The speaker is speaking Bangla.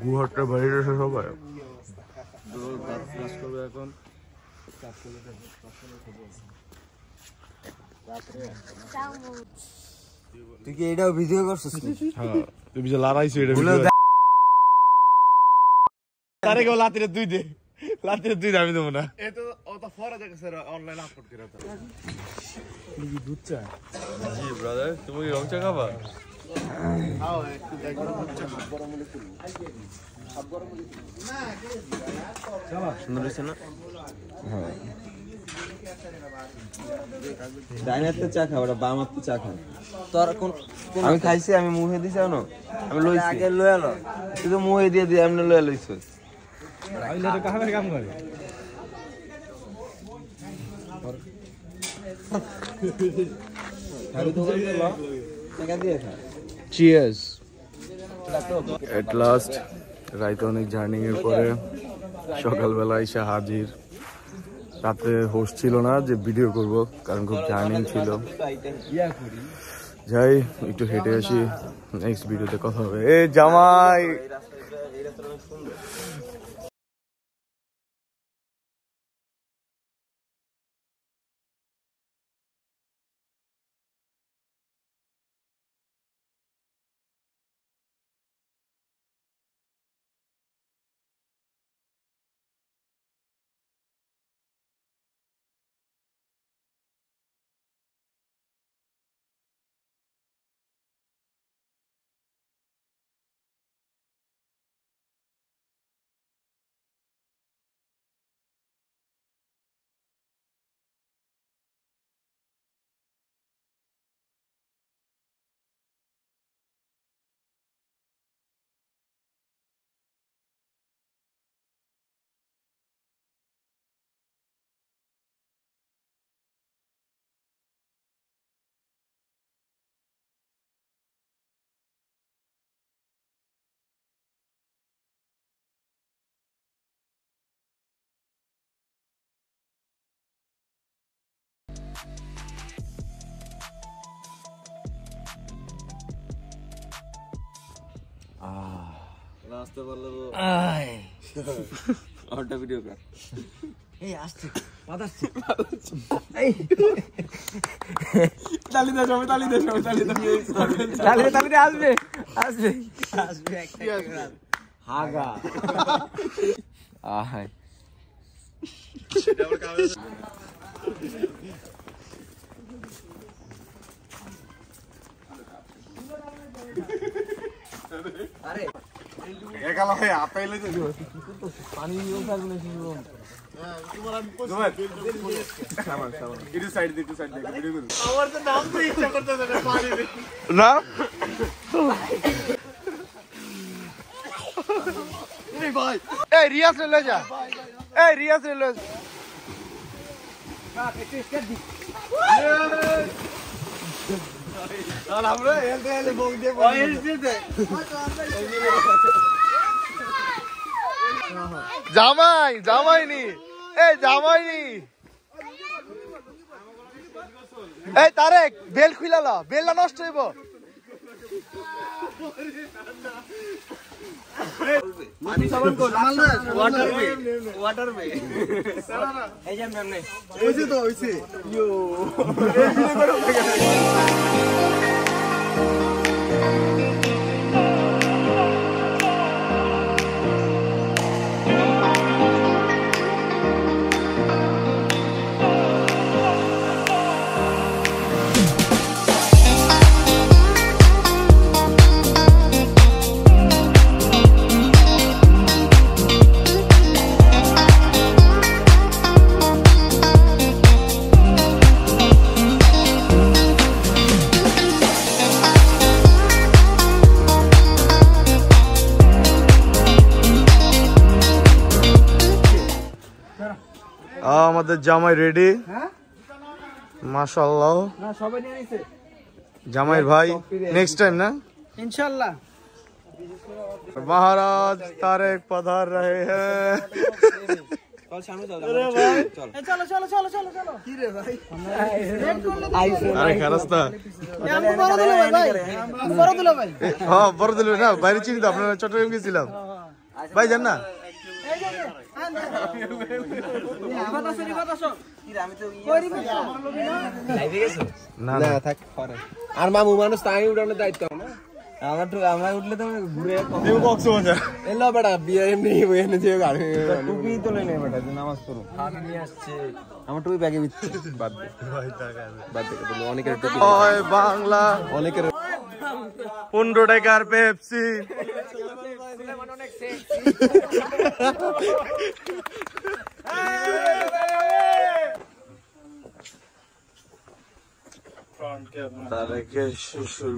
গুহাটা বাইরে সবাই এখন তুই কি এটাও ভিডিও করছিস? হ্যাঁ তুই বিজে লড়াইছিস এটা তারে কেউ লাতিরে তুই দে আমি দেবো না এ তো অত ফরা দেখে স্যার অনলাইন আপলোড করে দাও কি দুধ চা জি ব্রাদার তুমি রং চা খাবা খাও একটু দেখো দুধ চা গরম হলে কুল সব গরম হলে না চলো সুন্দর হইছে না হ্যাঁ ডাইনাতে চা খাও ওটা বাম হাতে চা খাও তোর কোন আমি খাইছি আমি মুখে দিছি না আমি লইছি আগে লয়ালো তুই তো মুখে দিয়ে দিয়ে এমনি লয়া লইছিস আইলে তো কাহারে কাম করে খালি তো করে লো টাকা দিয়ে খা চিয়ার্স এট লাস্ট রাইতে অনেক জার্নিং এর পরে সকালবেলা এসে হাজির রাতে হোস্ট ছিল না যে ভিডিও করব কারণ খুব জার্নিং ছিল যাই একটু হেঁটে আসি নেক্সট ভিডিওতে কথা হবে এ জামাই রাস্তা বললে আরেকটা ভিডিও কর এই আসছে মাদারছে এই তালি দে সবাই তালি দে আসবে একটা হাগা আয় আরে একালা হয় আপাইলে তো পানি নিয়ে থাকবে না শুনো তোমার আমি কোচ সামান ইটু সাইড দে ভিডিও করু আমার তো নাম তো ইচ্ছা করতেছে না পানি না এই ভাই এই রিয়াজ রে লয়ে যা না একটু স্কেট দি আর আমরা এলে বক দিয়ে ওই দিতে জামাইনি এই তারেক বেল খুইলা বেলটা নষ্ট হইব পানি সাবান কো ওয়াটার মে এই যে ম্যামনে হইছে ইয়ো আমাদের জামাই রেডি মাশাআল্লাহ না সবাই নিয়ে নিছে জামাই ভাই নেক্সট টাইম না इंशाल्लाह महाराज तारेक पधार रहे हैं আরে খারাস্তা বড় দিল না বাইরে চিনি তো আপনারা চট্টগ্রাম গেছিলাম ভাই যান না আর মামু মানুষ তাই উঠানোর দায়িত্ব আমার উঠলে তো ঘুরে এলো বেটা বিয়ে এমনি টুপি তো নেই বেটা নামাজ পড়ো আমার টুপি ব্যাগে দিচ্ছে বাদ দে অনেকের বাংলা অনেকের 15 টাকার পেপসি তারেকে শ্বশুর